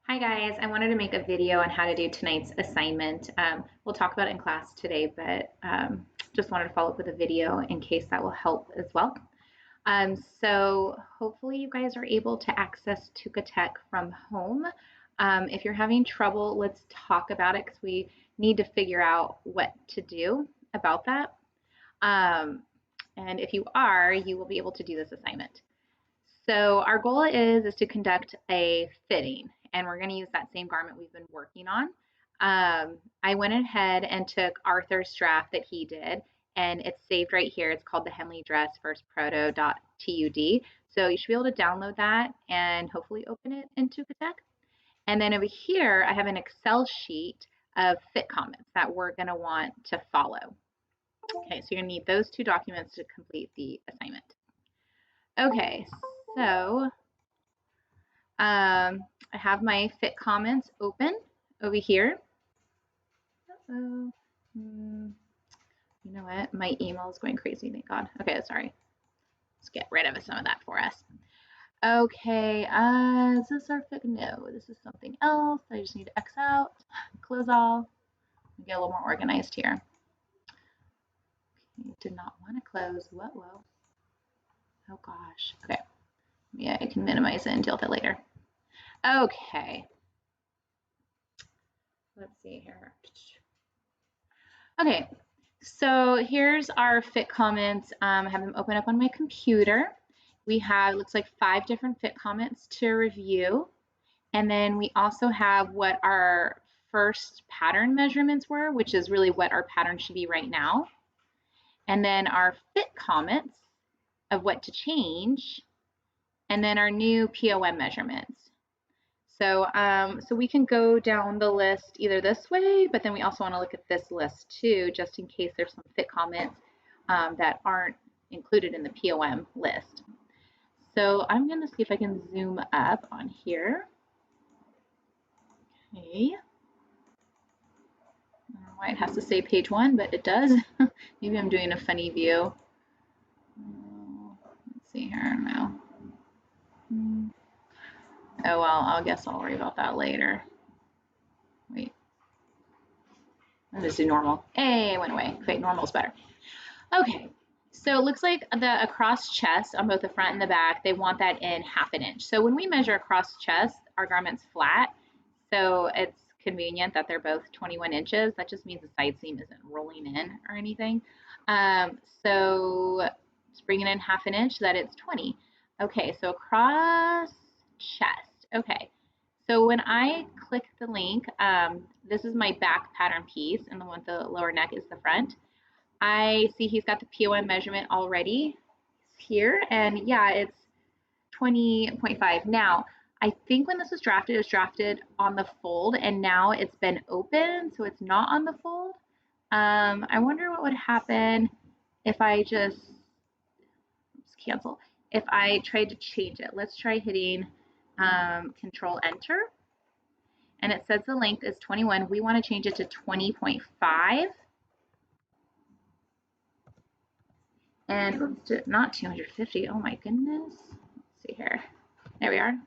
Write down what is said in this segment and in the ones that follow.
Hi guys, I wanted to make a video on how to do tonight's assignment. We'll talk about it in class today, but just wanted to follow up with a video in case that will help as well. So hopefully you guys are able to access Tech from home. If you're having trouble, let's talk about it because we need to figure out what to do about that. And if you are, you will be able to do this assignment. So our goal is to conduct a fitting, and we're going to use that same garment we've been working on. I went ahead and took Arthur's draft that he did, and it's saved right here. It's called the Henley Dress First Proto.tud. So you should be able to download that and hopefully open it in Tech. And then over here, I have an Excel sheet of fit comments that we're going to want to follow. Okay, so you're going to need those two documents to complete the assignment. Okay, so I have my fit comments open over here. Uh-oh. You know what? My email is going crazy, thank God. Okay, sorry. Let's get rid of some of that for us. Okay, is this our fit? No, this is something else. I just need to X out, close all, get a little more organized here. Okay, did not want to close. Whoa. Oh gosh. Okay. Yeah, I can minimize it and deal with it later. Okay. Let's see here. Okay, so here's our fit comments. I have them open up on my computer. We have, looks like 5 different fit comments to review. And then we also have what our first pattern measurements were, which is really what our pattern should be right now. And then our fit comments of what to change. And then our new POM measurements. So, so we can go down the list either this way, but then we also want to look at this list too, just in case there's some fit comments that aren't included in the POM list. So I'm going to see if I can zoom up on here. Okay. I don't know why it has to say page 1, but it does. Maybe I'm doing a funny view. Let's see here now. Oh well, I guess I'll worry about that later. Wait. I'll just do normal. Hey, it went away. Okay, normal's better. Okay, so it looks like the across chest on both the front and the back, they want that in 1/2 inch. So when we measure across chest, our garment's flat, so it's convenient that they're both 21 inches. That just means the side seam isn't rolling in or anything. So just bring it in 1/2 inch so that it's 20. Okay, so across chest. Okay, so when I click the link, this is my back pattern piece, and the one with the lower neck is the front. I see he's got the POM measurement already here, and yeah, it's 20.5. Now, I think when this was drafted, it was drafted on the fold, and now it's been open, so it's not on the fold. I wonder what would happen if I just cancel. If I tried to change it. Let's try hitting Control Enter. And it says the length is 21. We want to change it to 20.5. And oops, not 250. Oh my goodness. Let's see here. There we are.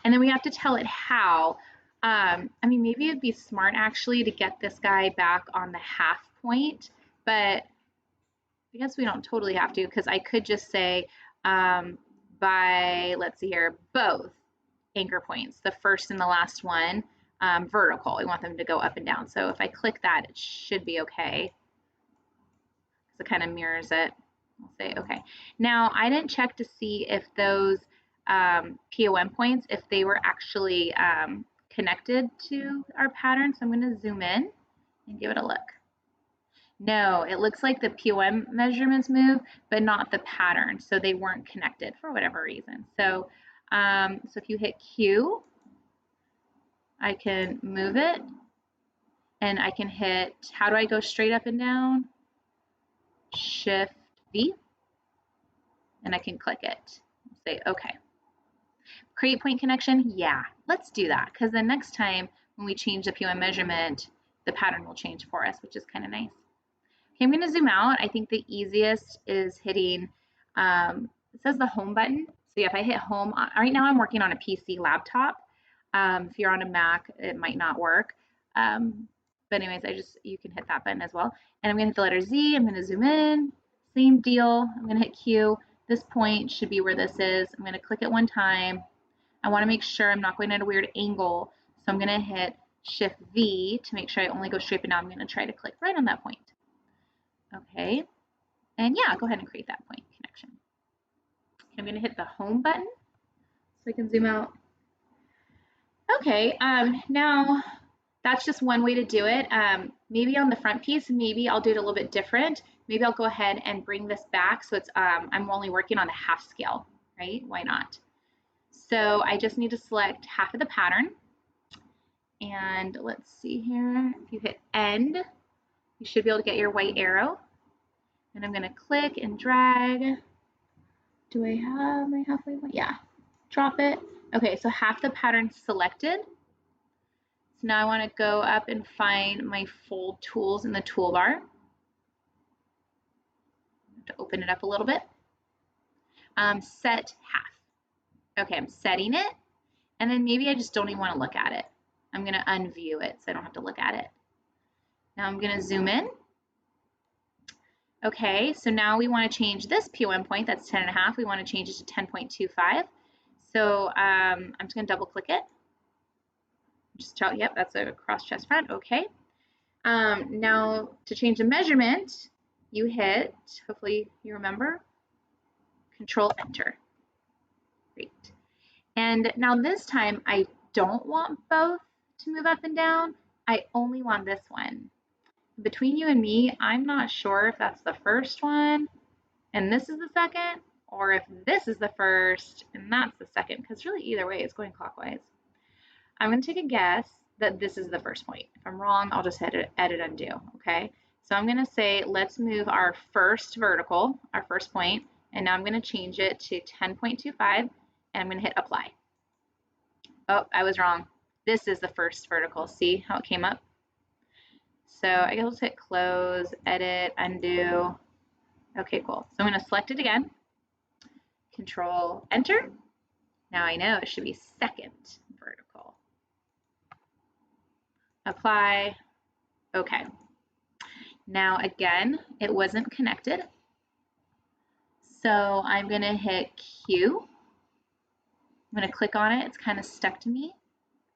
And then we have to tell it how. I mean, maybe it'd be smart actually to get this guy back on the 1/2 point, but I guess we don't totally have to, because I could just say by, let's see here, both anchor points, the first and the last one, vertical. We want them to go up and down. So if I click that, it should be okay. So it kind of mirrors it. I'll say okay. Now I didn't check to see if those POM points, if they were actually connected to our pattern. So I'm going to zoom in and give it a look. No, it looks like the POM measurements move, but not the pattern. So they weren't connected for whatever reason. So, so if you hit Q, I can move it, and I can hit, how do I go straight up and down? Shift V, and I can click it. Say okay. Create point connection, yeah, let's do that, because the next time when we change the POM measurement, the pattern will change for us, which is kind of nice. Okay, I'm going to zoom out. I think the easiest is hitting, it says the home button. So yeah, if I hit home, right now I'm working on a PC laptop. If you're on a Mac, it might not work. But anyways, you can hit that button as well. And I'm gonna hit the letter Z, I'm gonna zoom in, same deal, I'm gonna hit Q. This point should be where this is. I'm gonna click it one time. I wanna make sure I'm not going at a weird angle. So I'm gonna hit Shift V to make sure I only go straight, but now I'm gonna try to click right on that point. Okay, and yeah, go ahead and create that point connection. I'm gonna hit the home button so I can zoom out. Okay, now that's just one way to do it. Maybe on the front piece, maybe I'll do it a little bit different. Maybe I'll go ahead and bring this back so it's I'm only working on the half scale, right? Why not? So I just need to select half of the pattern. And let's see here. If you hit end, you should be able to get your white arrow. And I'm gonna click and drag. Do I have my halfway point? Yeah, drop it. Okay, so half the pattern selected. So now I want to go up and find my fold tools in the toolbar. To open it up a little bit. Set half. Okay, I'm setting it. And then maybe I just don't even want to look at it. I'm going to unview it so I don't have to look at it. Now I'm going to zoom in. Okay, so now we want to change this POM point, that's 10.5. We want to change it to 10.25. So I'm just going to double click it. Just tell, yep, that's a cross chest front. Okay. Now to change the measurement, you hit, hopefully you remember, Control Enter. Great. And now this time I don't want both to move up and down. I only want this one. Between you and me, I'm not sure if that's the first one and this is the second, or if this is the first and that's the second, because really either way it's going clockwise. I'm going to take a guess that this is the first point. If I'm wrong, I'll just hit edit undo, okay? So I'm going to say, let's move our first vertical, our first point, and now I'm going to change it to 10.25, and I'm going to hit apply. Oh, I was wrong. This is the first vertical. See how it came up? So I guess I'll just hit close, edit, undo. Okay, cool. So I'm going to select it again. Control Enter. Now I know it should be second vertical. Apply. Okay. Now again, it wasn't connected. So I'm going to hit Q. I'm going to click on it. It's kind of stuck to me.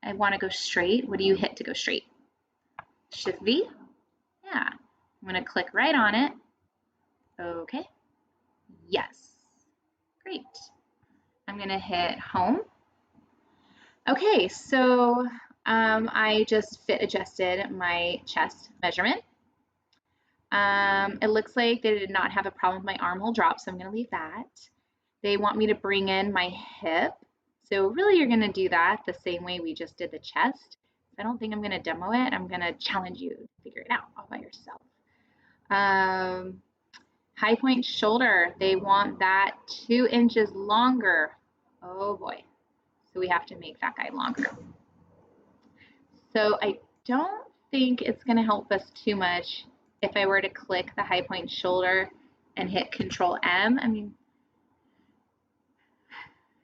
I want to go straight. What do you hit to go straight? Shift V. Yeah. I'm going to click right on it. Okay. Yes. Great. I'm going to hit home. Okay, so I just fit adjusted my chest measurement. It looks like they did not have a problem with my armhole drop, so I'm going to leave that. They want me to bring in my hip. So really you're going to do that the same way we just did the chest. I don't think I'm going to demo it. I'm going to challenge you to figure it out all by yourself. High point shoulder, they want that 2 inches longer. Oh boy. So we have to make that guy longer. So I don't think it's going to help us too much if I were to click the high point shoulder and hit Control M. I mean,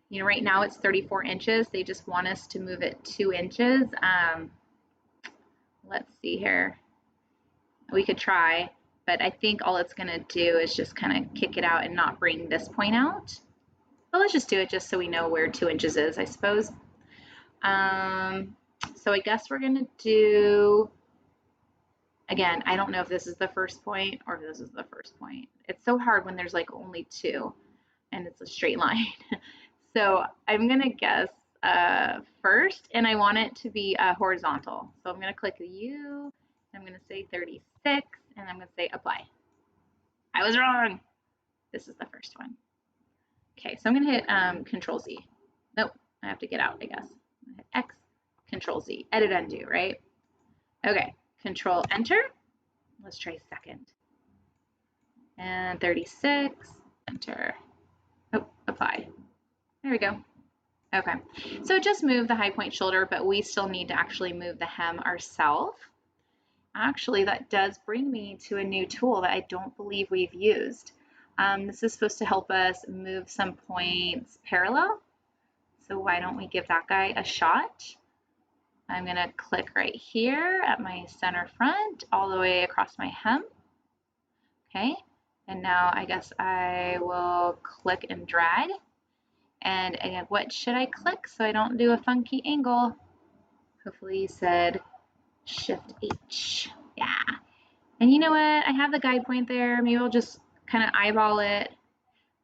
you know, right now it's 34 inches. They just want us to move it 2 inches. Let's see here. We could try, but I think all it's going to do is just kind of kick it out and not bring this point out. But let's just do it just so we know where 2 inches is, I suppose. So I guess we're going to do, again, I don't know if this is the first point or if this is the first point. It's so hard when there's like only 2 and it's a straight line. So I'm going to guess first, and I want it to be horizontal. So I'm going to click the U, I'm going to say 36, and I'm going to say apply. I was wrong. This is the first one. Okay, so I'm going to hit Control Z. Nope, I have to get out, I guess. Hit X, Control Z, edit undo, right? Okay, Control Enter. Let's try second. And 36, enter. Oh, apply. There we go. Okay, so just move the high point shoulder, but we still need to actually move the hem ourselves. Actually, that does bring me to a new tool that I don't believe we've used. This is supposed to help us move some points parallel. So why don't we give that guy a shot? I'm gonna click right here at my center front all the way across my hem. Okay, and now I guess I will click and drag. And again, what should I click so I don't do a funky angle? Hopefully you said Shift H. Yeah. And you know what? I have the guide point there. Maybe I'll just kind of eyeball it.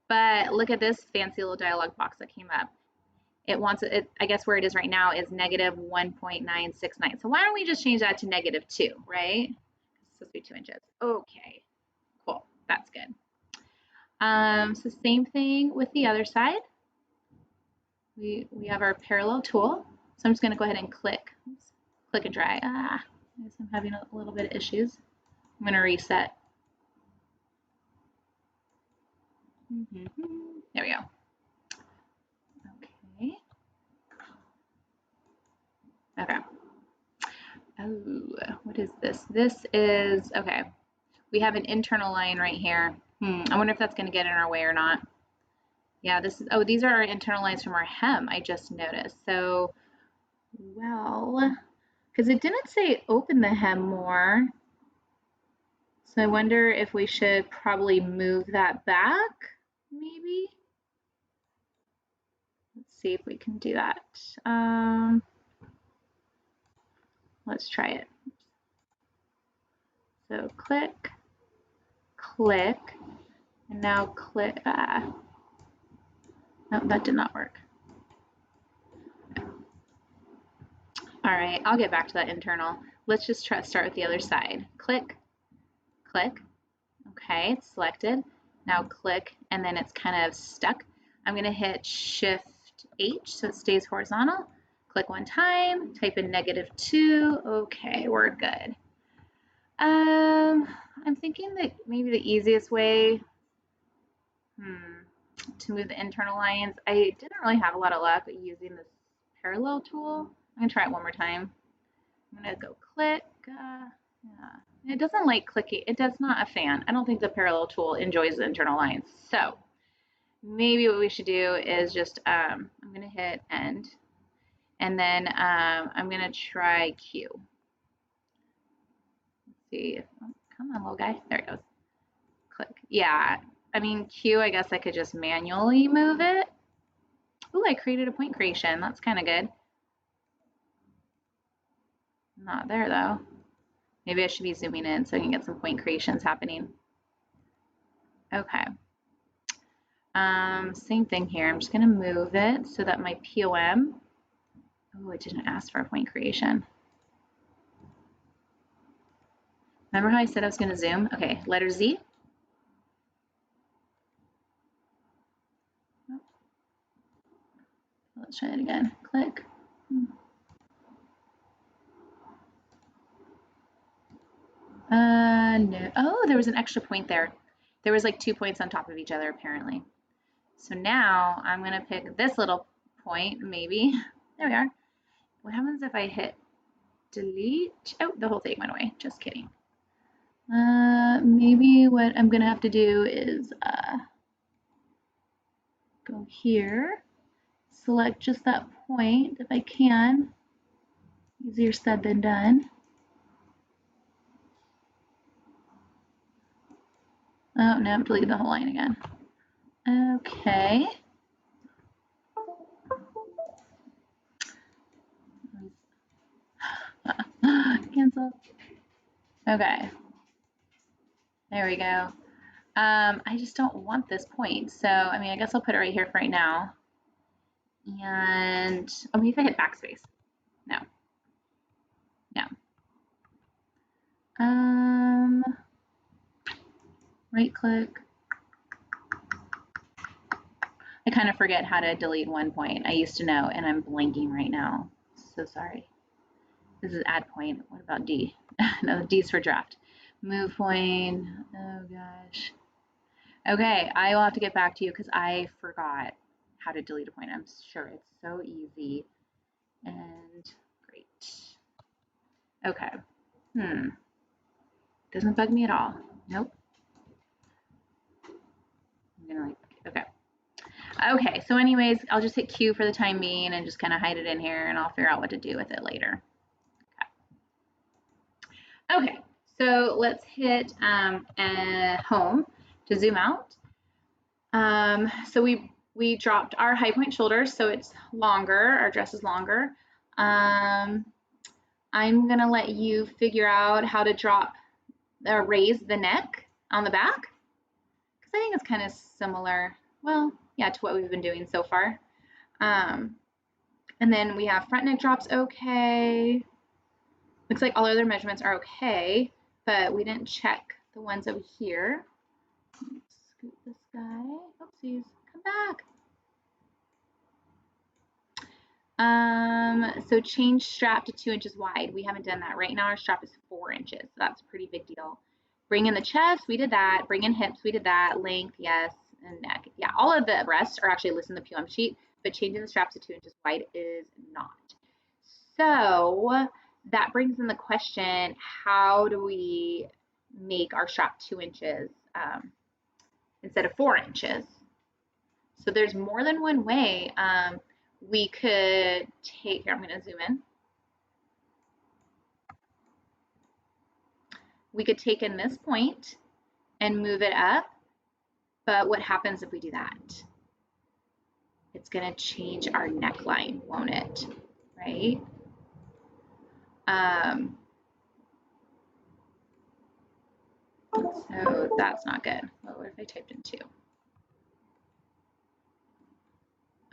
But look at this fancy little dialog box that came up. It wants it, I guess where it is right now is negative 1.969. So why don't we just change that to -2, right? It's supposed to be 2 inches. Okay, cool. That's good. So same thing with the other side. We have our parallel tool. So I'm just going to go ahead and click and drag. I guess I'm having a little bit of issues. I'm going to reset. There we go. Okay. Okay. Oh, what is this? This is, okay. We have an internal line right here. I wonder if that's going to get in our way or not. Yeah, this is, oh, these are our internal lines from our hem, I just noticed. So, well, because it didn't say open the hem more. So I wonder if we should probably move that back, maybe. Let's see if we can do that. Let's try it. So click, click, and now click. No, that did not work. All right, I'll get back to that internal. Let's just try start with the other side. Click, click. Okay, it's selected. Now click, and then it's kind of stuck. I'm going to hit Shift H so it stays horizontal. Click one time, type in -2. Okay, we're good. I'm thinking that maybe the easiest way to move the internal lines, I didn't really have a lot of luck using this parallel tool. I'm gonna try it one more time. I'm gonna go click. Yeah. It doesn't like clicking. It does not a fan. I don't think the parallel tool enjoys the internal lines. So maybe what we should do is just, I'm gonna hit end. And then I'm gonna try Q. Let's see. Oh, come on, little guy. There it goes. Click. Yeah. I mean, Q, I guess I could just manually move it. Ooh, I created a point creation. That's kind of good. Not there, though. Maybe I should be zooming in so I can get some point creations happening. Okay. Same thing here. I'm just going to move it so that my POM, oh, it didn't ask for a point creation. Remember how I said I was going to zoom? Okay, letter Z. Let's try it again. Click. No. Oh, there was an extra point there. There was like 2 points on top of each other, apparently. So now I'm going to pick this little point, maybe. There we are. What happens if I hit delete? Oh, the whole thing went away. Just kidding. Maybe what I'm going to have to do is go here, select just that point if I can. Easier said than done. Oh, no, delete the whole line again. Okay. Cancel. Okay. There we go. I just don't want this point. So, I mean, I guess I'll put it right here for right now. And, oh, maybe if I hit backspace. No. No. Right click. I kind of forget how to delete one point. I used to know, and I'm blanking right now. So sorry. This is add point. What about D? No, D's for draft. Move point. Oh gosh. Okay, I will have to get back to you because I forgot how to delete a point. I'm sure it's so easy and great. Okay. Doesn't bug me at all. Nope. I'm gonna okay. Okay, so anyways, I'll just hit Q for the time being and just kind of hide it in here and I'll figure out what to do with it later. Okay, so let's hit home to zoom out. So we dropped our high point shoulders, so it's longer, our dress is longer. I'm gonna let you figure out how to drop or raise the neck on the back, because I think it's kind of similar, well, yeah, to what we've been doing so far. And then we have front neck drops okay. Looks like all other measurements are okay, but we didn't check the ones over here. Scoot this guy. Oopsies, come back. So change strap to 2 inches wide. We haven't done that. Right now our strap is 4 inches, so that's a pretty big deal. Bring in the chest, we did that. Bring in hips, we did that. Length, yes, and neck. Yeah, all of the rest are actually listed in the POM sheet, but changing the straps to 2 inches wide is not. So that brings in the question, how do we make our strap 2 inches instead of 4 inches? So there's more than one way. We could take, here I'm going to zoom in. We could take in this point and move it up, but what happens if we do that? It's going to change our neckline, won't it? Right? So that's not good. Well, what if I typed in 2?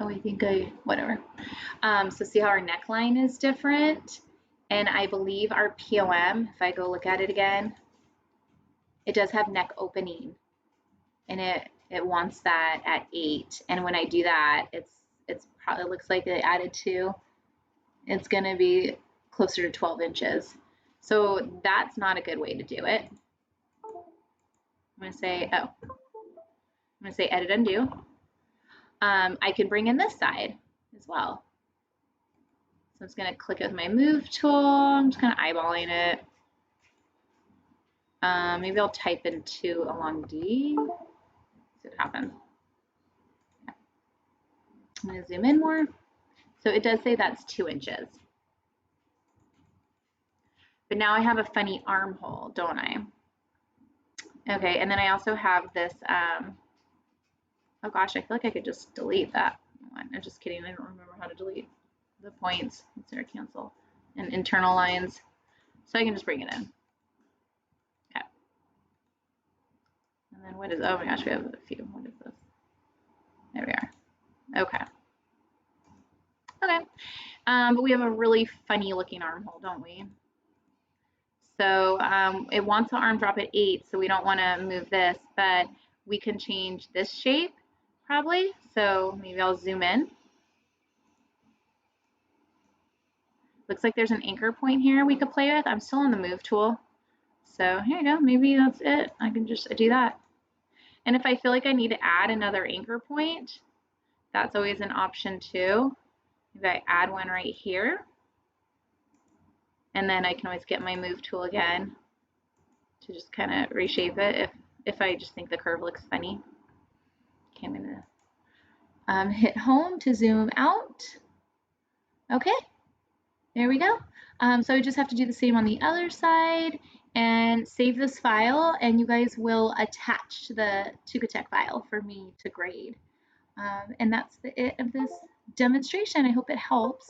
Oh, I think whatever. So see how our neckline is different? And I believe our POM, if I go look at it again, it does have neck opening, and it wants that at 8. And when I do that, it's probably, looks like it added 2. It's gonna be closer to 12 inches. So that's not a good way to do it. I'm gonna say, oh, I'm gonna say edit undo. I can bring in this side as well. So I'm just gonna click it with my move tool. I'm just kind of eyeballing it. Maybe I'll type in 2 along D. See what happens. I'm gonna zoom in more. So it does say that's 2 inches. But now I have a funny armhole, don't I? Okay, and then I also have this, oh gosh, I feel like I could just delete that one. I'm just kidding, I don't remember how to delete the points. Let's cancel. And internal lines. So I can just bring it in. Okay. And then what is, oh my gosh, we have a few. What is this? There we are. Okay. Okay. But we have a really funny looking armhole, don't we? So it wants an arm drop at 8, so we don't want to move this, but we can change this shape probably. So maybe I'll zoom in. Looks like there's an anchor point here we could play with. I'm still on the move tool. So here you go. Maybe that's it. I can just do that. And if I feel like I need to add another anchor point, that's always an option too. Maybe I add one right here. And then I can always get my move tool again to just kind of reshape it if I just think the curve looks funny. Okay, I'm gonna hit home to zoom out. Okay, there we go. So I just have to do the same on the other side and save this file, and you guys will attach the Tükatek file for me to grade. And that's it of this demonstration. I hope it helps.